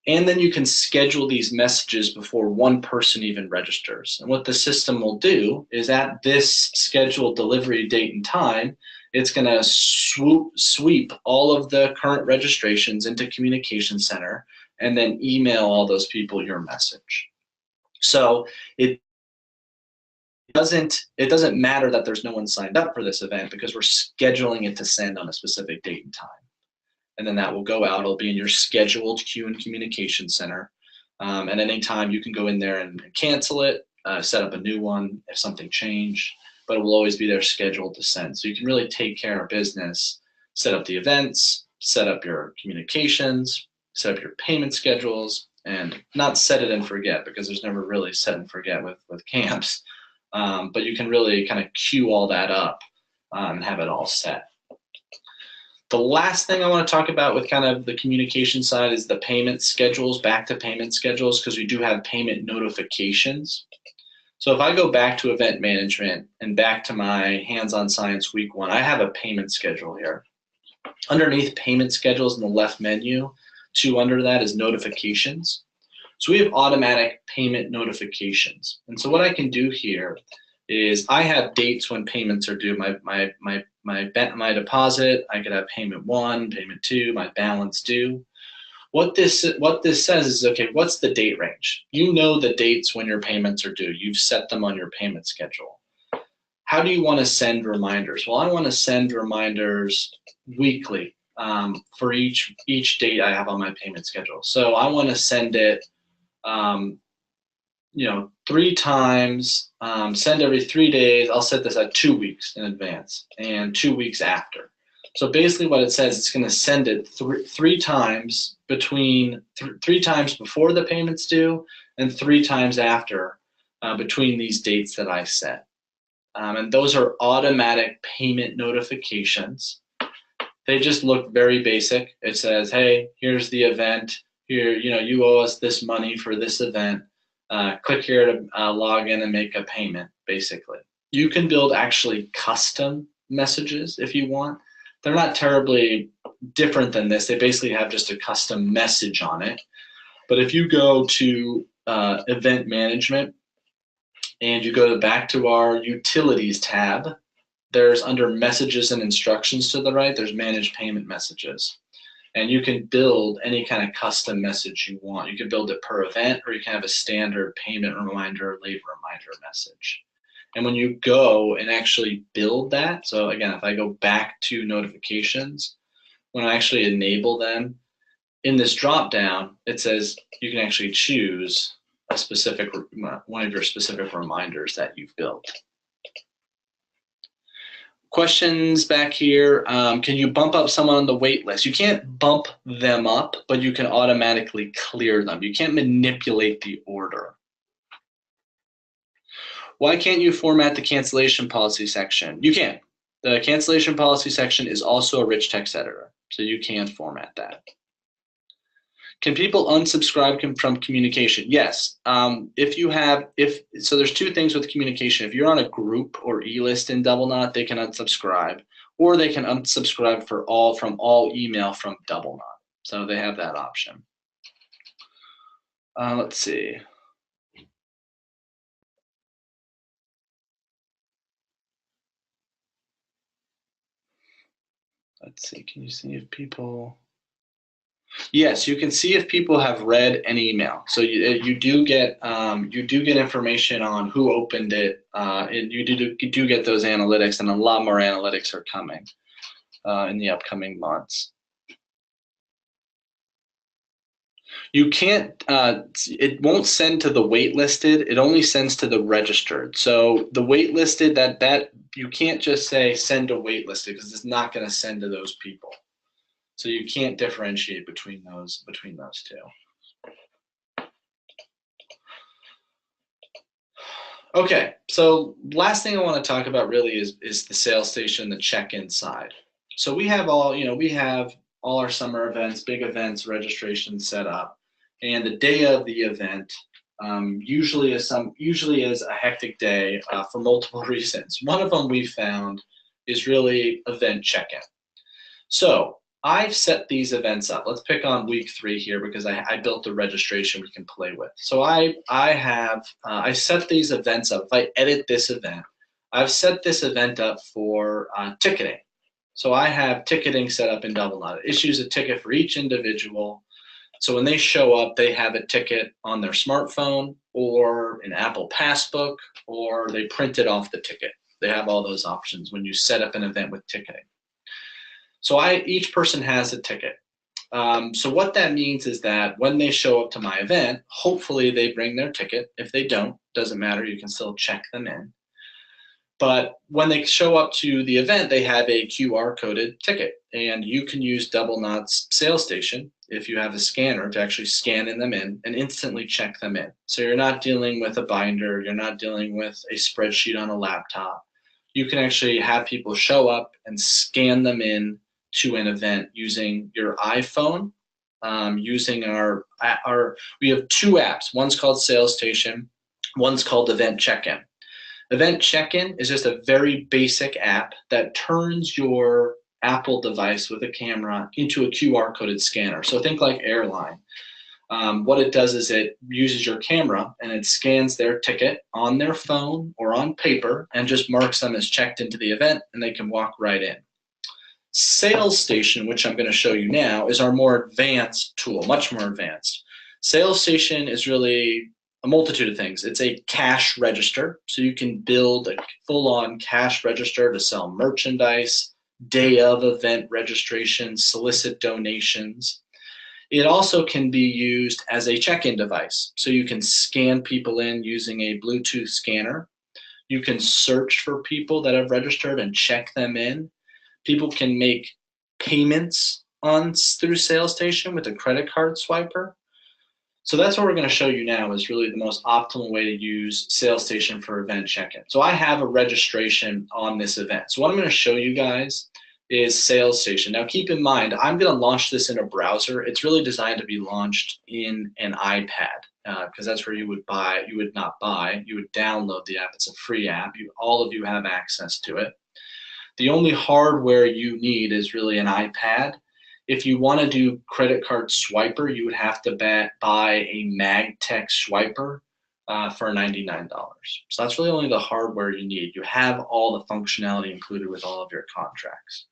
and then you can schedule these messages before one person even registers. And what the system will do is at this scheduled delivery date and time, it's going to sweep all of the current registrations into Communication Center and then email all those people your message. So it doesn't matter that there's no one signed up for this event, because we're scheduling it to send on a specific date and time. And then that will go out. It'll be in your scheduled queue and Communication Center. And any time you can go in there and cancel it, set up a new one if something changed, but it will always be there scheduled to send. So you can really take care of business, set up the events, set up your communications, set up your payment schedules, and not set it and forget, because there's never really set and forget with camps. But you can really kind of queue all that up and have it all set. The last thing I want to talk about with kind of the communication side is the payment schedules, back to payment schedules, because we do have payment notifications. So if I go back to event management and back to my hands-on science week 1, I have a payment schedule here. Underneath payment schedules in the left menu, 2 under that is notifications. So we have automatic payment notifications. And so what I can do here is I have dates when payments are due. My deposit, I could have payment 1, payment 2, my balance due. What this says is, okay, what's the date range? You know the dates when your payments are due. You've set them on your payment schedule. How do you want to send reminders? Well, I want to send reminders weekly for each date I have on my payment schedule. So I want to send it, you know, 3 times, send every 3 days. I'll set this at 2 weeks in advance and 2 weeks after. So basically what it says, it's going to send it three times between 3 times before the payment's due and 3 times after, between these dates that I set. And those are automatic payment notifications. They just look very basic. It says, hey, here's the event. Here, you know, you owe us this money for this event. Click here to log in and make a payment, basically. You can build actually custom messages if you want. They're not terribly different than this. They basically have just a custom message on it. But if you go to event management and you go back to our utilities tab, there's under messages and instructions to the right, there's manage payment messages. And you can build any kind of custom message you want. You can build it per event, or you can have a standard payment reminder, late reminder message. And when you go and actually build that, so again, if I go back to notifications, when I actually enable them, in this drop down, it says you can actually choose a specific, one of your specific reminders that you've built. Questions back here. Can you bump up someone on the wait list? You can't bump them up, but you can automatically clear them. You can't manipulate the order. Why can't you format the cancellation policy section? You can. The cancellation policy section is also a rich text editor, so you can format that. Can people unsubscribe from communication? Yes. So there's two things with communication. If you're on a group or e-list in Doubleknot, they can unsubscribe, or they can unsubscribe from all email from Doubleknot. So they have that option. Let's see. Let's see. Can you see if people? Yes, you can see if people have read an email. So you do get information on who opened it, and you do get those analytics, and a lot more analytics are coming in the upcoming months. You can't. It won't send to the waitlisted. It only sends to the registered. So the waitlisted, that you can't just say send to waitlisted because it's not going to send to those people. So you can't differentiate between those two. Okay, so last thing I want to talk about really is the sales station, the check-in side. So we have all our summer events, big events, registration set up, and the day of the event usually is a hectic day for multiple reasons. One of them we found is really event check-in. So I've set these events up. Let's pick on week 3 here because I built the registration we can play with. So I set these events up. If I edit this event, I've set this event up for ticketing. So I have ticketing set up in Doubleknot. It issues a ticket for each individual. So when they show up, they have a ticket on their smartphone or an Apple Passbook, or they print it off the ticket. They have all those options when you set up an event with ticketing. So each person has a ticket. So what that means is that when they show up to my event, hopefully they bring their ticket. If they don't, doesn't matter, you can still check them in. But when they show up to the event, they have a QR coded ticket, and you can use Doubleknot's sales station if you have a scanner to actually scan them in and instantly check them in. So you're not dealing with a binder, you're not dealing with a spreadsheet on a laptop. You can actually have people show up and scan them in to an event using your iPhone, using we have 2 apps. One's called Sales Station, one's called Event Check-In. Event Check-In is just a very basic app that turns your Apple device with a camera into a QR coded scanner. So think like airline. What it does is it uses your camera and it scans their ticket on their phone or on paper and just marks them as checked into the event, and they can walk right in. Sales Station, which I'm going to show you now, is our more advanced tool, much more advanced. Sales Station is really a multitude of things. It's a cash register, so you can build a full-on cash register to sell merchandise, day of event registration, solicit donations. It also can be used as a check-in device, so you can scan people in using a Bluetooth scanner. You can search for people that have registered and check them in. People can make payments through Sales Station with a credit card swiper. So that's what we're going to show you now is really the most optimal way to use Sales Station for event check-in. So I have a registration on this event. So what I'm going to show you guys is Sales Station. Now keep in mind, I'm going to launch this in a browser. It's really designed to be launched in an iPad because that's where you would download the app. It's a free app. All of you have access to it. The only hardware you need is really an iPad. If you want to do credit card swiper, you would have to buy a MagTech swiper for $99. So that's really only the hardware you need. You have all the functionality included with all of your contracts.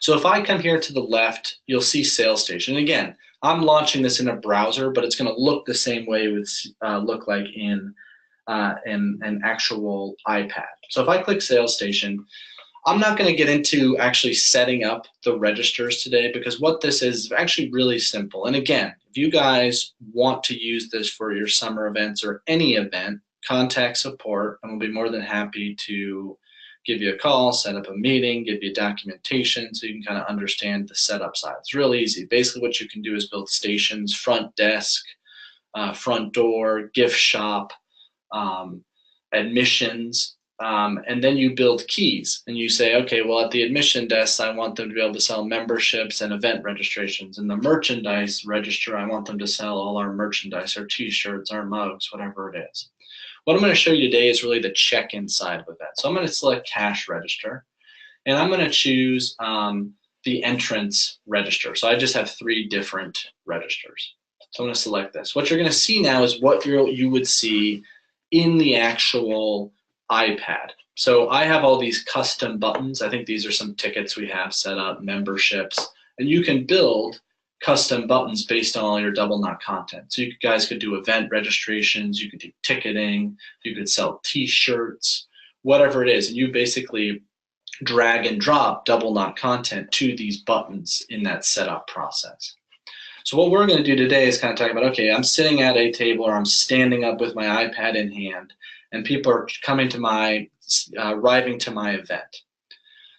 So if I come here to the left, you'll see Sales Station. And again, I'm launching this in a browser, but it's going to look the same way it would look like in an actual iPad. So if I click Sales Station, I'm not going to get into actually setting up the registers today because what this is actually really simple. And again, if you guys want to use this for your summer events or any event, contact support and we'll be more than happy to give you a call, set up a meeting, give you documentation so you can kind of understand the setup side. It's real easy. Basically what you can do is build stations, front desk, front door, gift shop, admissions, and then you build keys and you say, okay, well, at the admission desk, I want them to be able to sell memberships and event registrations. In the merchandise register, I want them to sell all our merchandise, our t-shirts, our mugs, whatever it is. What I'm going to show you today is really the check-in side of that. So I'm going to select cash register, and I'm going to choose the entrance register. So I just have 3 different registers. So I'm going to select this. What you're going to see now is what you would see in the actual iPad. So I have all these custom buttons. I think these are some tickets we have set up, memberships, and you can build custom buttons based on all your Doubleknot content. So you guys could do event registrations, you could do ticketing, you could sell t-shirts, whatever it is, and you basically drag and drop Doubleknot content to these buttons in that setup process. So what we're going to do today is kind of talk about, okay, I'm sitting at a table or I'm standing up with my iPad in hand and people are coming to my, arriving to my event.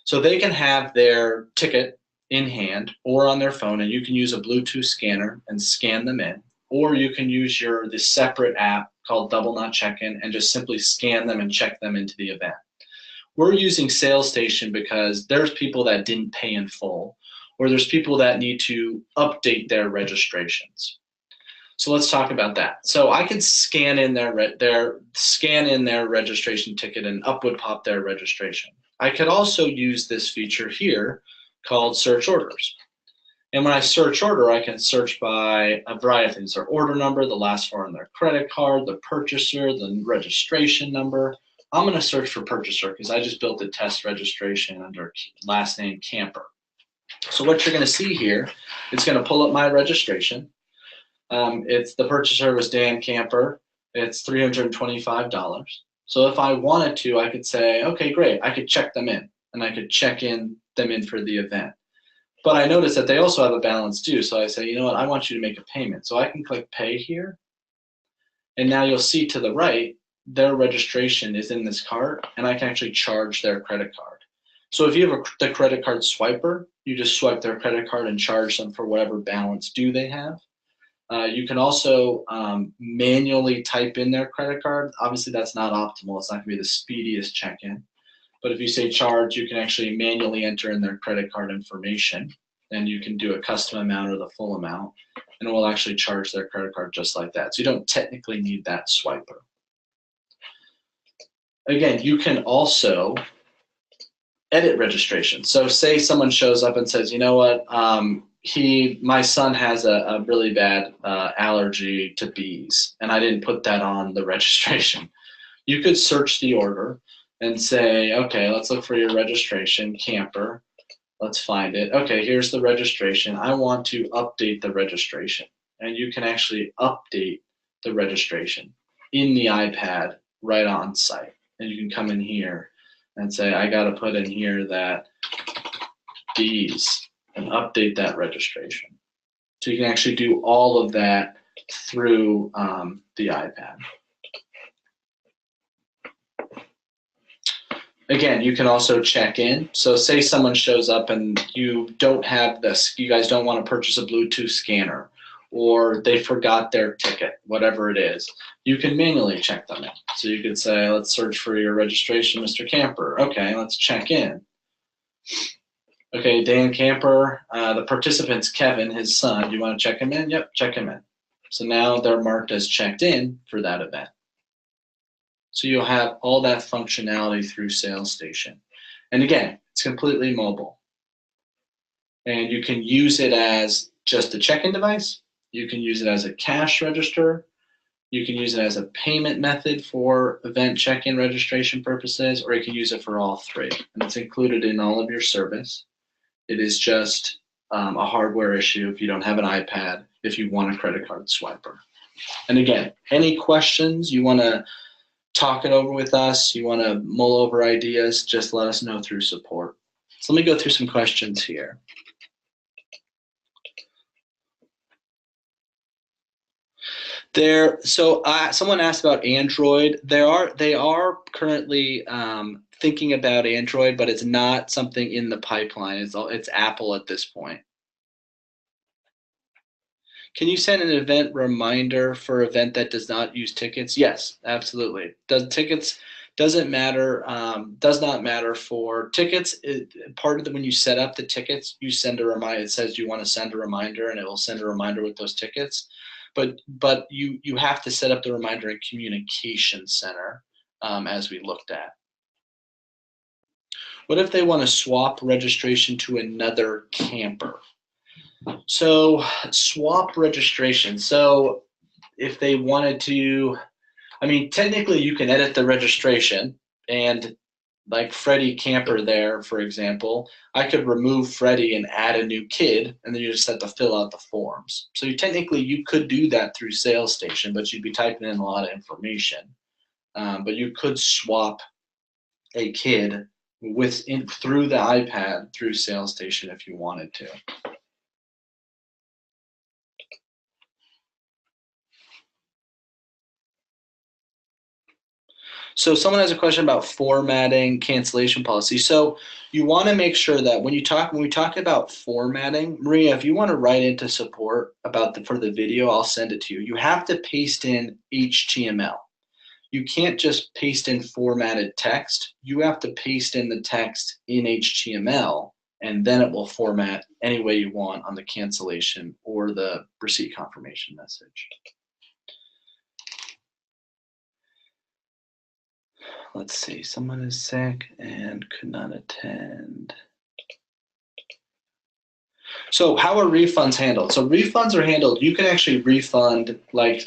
So they can have their ticket in hand or on their phone, and you can use a Bluetooth scanner and scan them in, or you can use the separate app called Doubleknot Check-In and just simply scan them and check them into the event. We're using SalesStation because there's people that didn't pay in full, or there's people that need to update their registrations. So let's talk about that. So I can scan in their registration ticket and up would pop their registration. I could also use this feature here called search orders. And when I search order, I can search by a variety of things: their order number, the last 4 on their credit card, the purchaser, the registration number. I'm going to search for purchaser because I just built a test registration under last name Camper. So what you're going to see here, it's going to pull up my registration. It's the purchaser was Dan Camper. It's $325. So if I wanted to, I could say, okay, great. I could check them in, and I could check them in for the event. But I noticed that they also have a balance due. So I say, you know what? I want you to make a payment. So I can click Pay here, and now you'll see to the right, their registration is in this cart, and I can actually charge their credit card. So if you have the credit card swiper, you just swipe their credit card and charge them for whatever balance due they have. You can also manually type in their credit card. Obviously, that's not optimal. It's not going to be the speediest check-in. But if you say charge, you can actually manually enter in their credit card information, and you can do a custom amount or the full amount, and it will actually charge their credit card just like that. So you don't technically need that swiper. Again, you can also edit registration. So say someone shows up and says, you know what, my son has a really bad allergy to bees, and I didn't put that on the registration. You could search the order and say, okay, let's look for your registration, Camper. Let's find it. Okay, here's the registration. I want to update the registration. And you can actually update the registration in the iPad right on site. And you can come in here and say, I got to put in here that bees, and update that registration. So you can actually do all of that through the iPad. Again, you can also check in. So say someone shows up and you don't have this, you guys don't want to purchase a Bluetooth scanner, or they forgot their ticket, whatever it is. You can manually check them in. So you could say, let's search for your registration, Mr. Camper. Okay, let's check in. Okay, Dan Camper, the participant's Kevin, his son. Do you want to check him in? Yep, check him in. So now they're marked as checked in for that event. So you'll have all that functionality through SalesStation. And again, it's completely mobile. And you can use it as just a check-in device. You can use it as a cash register. You can use it as a payment method for event check-in registration purposes, or you can use it for all 3. And it's included in all of your service. It is just a hardware issue if you don't have an iPad, if you want a credit card swiper. And again, any questions you want to talk it over with us, you want to mull over ideas, just let us know through support. So let me go through some questions here. Someone asked about Android. They are currently thinking about Android, but it's not something in the pipeline. It's Apple at this point. Can you send an event reminder for event that does not use tickets? Yes, absolutely. Doesn't matter. Does not matter for tickets. Part of when you set up the tickets, you send a reminder. It says you want to send a reminder, and it will send a reminder with those tickets. But you have to set up the reminder in Communication Center, as we looked at. What if they want to swap registration to another camper? So swap registration. So if they wanted to, I mean, technically you can edit the registration, and like Freddie Camper there, for example, I could remove Freddie and add a new kid, and then you just have to fill out the forms. So you could do that through Sales Station, but you'd be typing in a lot of information. But you could swap a kid through the iPad through Sales Station if you wanted to. So someone has a question about formatting cancellation policy. So you want to make sure that when we talk about formatting, Maria, if you want to write into support for the video, I'll send it to you. You have to paste in HTML. You can't just paste in formatted text. You have to paste in the text in HTML, and then it will format any way you want on the cancellation or the receipt confirmation message. Let's see, someone is sick and could not attend. So how are refunds handled? So refunds are handled, you can actually refund like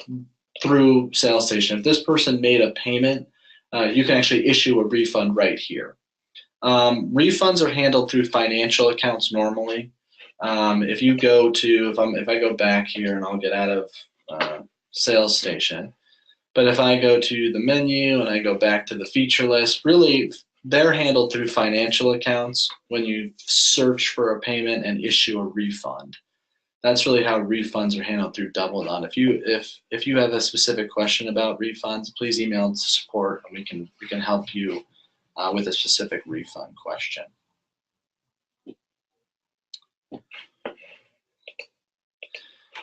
through Sales Station. If this person made a payment, you can actually issue a refund right here. Refunds are handled through financial accounts normally. If you go to, if I go back here and I'll get out of Sales Station, but if I go to the menu and I go back to the feature list, really they're handled through financial accounts when you search for a payment and issue a refund. That's really how refunds are handled through Doubleknot. If you have a specific question about refunds, please email to support and we can help you with a specific refund question.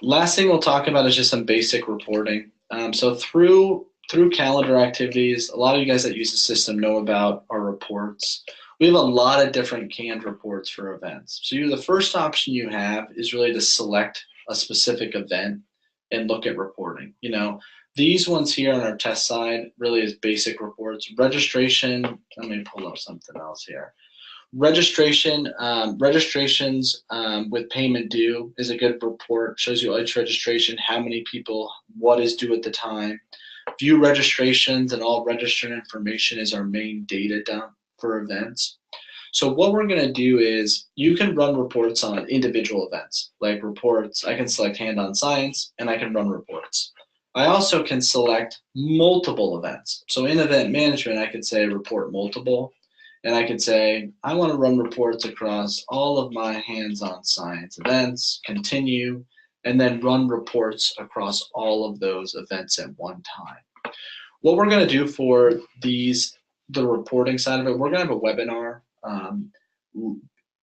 Last thing we'll talk about is just some basic reporting. So through calendar activities, a lot of you guys that use the system know about our reports. We have a lot of different canned reports for events. So the first option you have is really to select a specific event and look at reporting. These ones here on our test side really is basic reports. Registration, let me pull up something else here. Registrations with payment due is a good report. Shows you each registration, how many people, what is due at the time. View registrations and all registered information is our main data dump for events. So what we're going to do is you can run reports on individual events, like reports. I can select hand-on science and I can run reports. I also can select multiple events. So in event management, I could say report multiple. And I could say, I want to run reports across all of my hands-on science events, continue, and then run reports across all of those events at one time. What we're going to do for the reporting side of it, we're going to have a webinar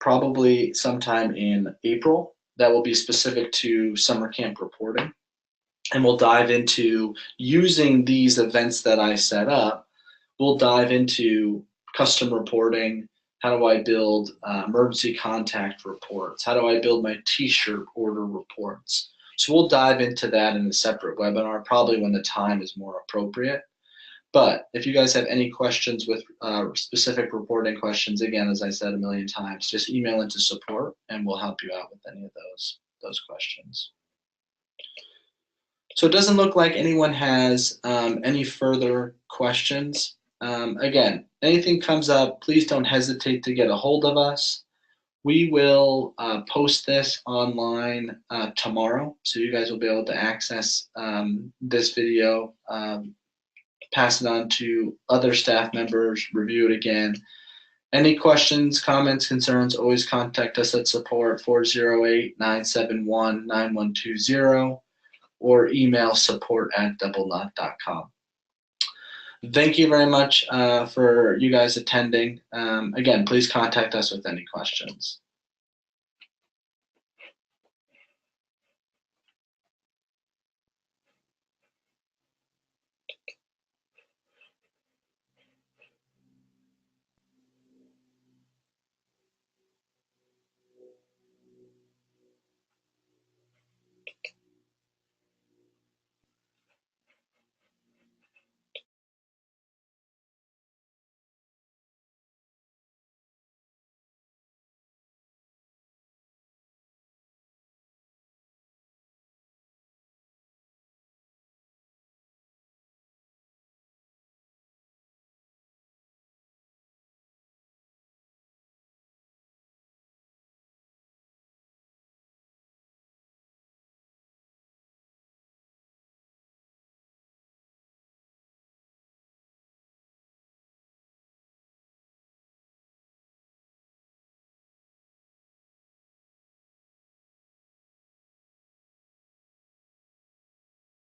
probably sometime in April that will be specific to summer camp reporting. And we'll dive into using these events that I set up. We'll dive into custom reporting. How do I build emergency contact reports? How do I build my t-shirt order reports? So we'll dive into that in a separate webinar, probably when the time is more appropriate. But if you guys have any questions with specific reporting questions, again, as I said a million times, just email into support and we'll help you out with any of those questions. So it doesn't look like anyone has any further questions. Again, anything comes up, please don't hesitate to get a hold of us. We will post this online tomorrow, so you guys will be able to access this video pass it on to other staff members, review it again. Any questions, comments, concerns, always contact us at support 408-971-9120 or email support@doubleknot.com. Thank you very much for you guys attending. Again, please contact us with any questions.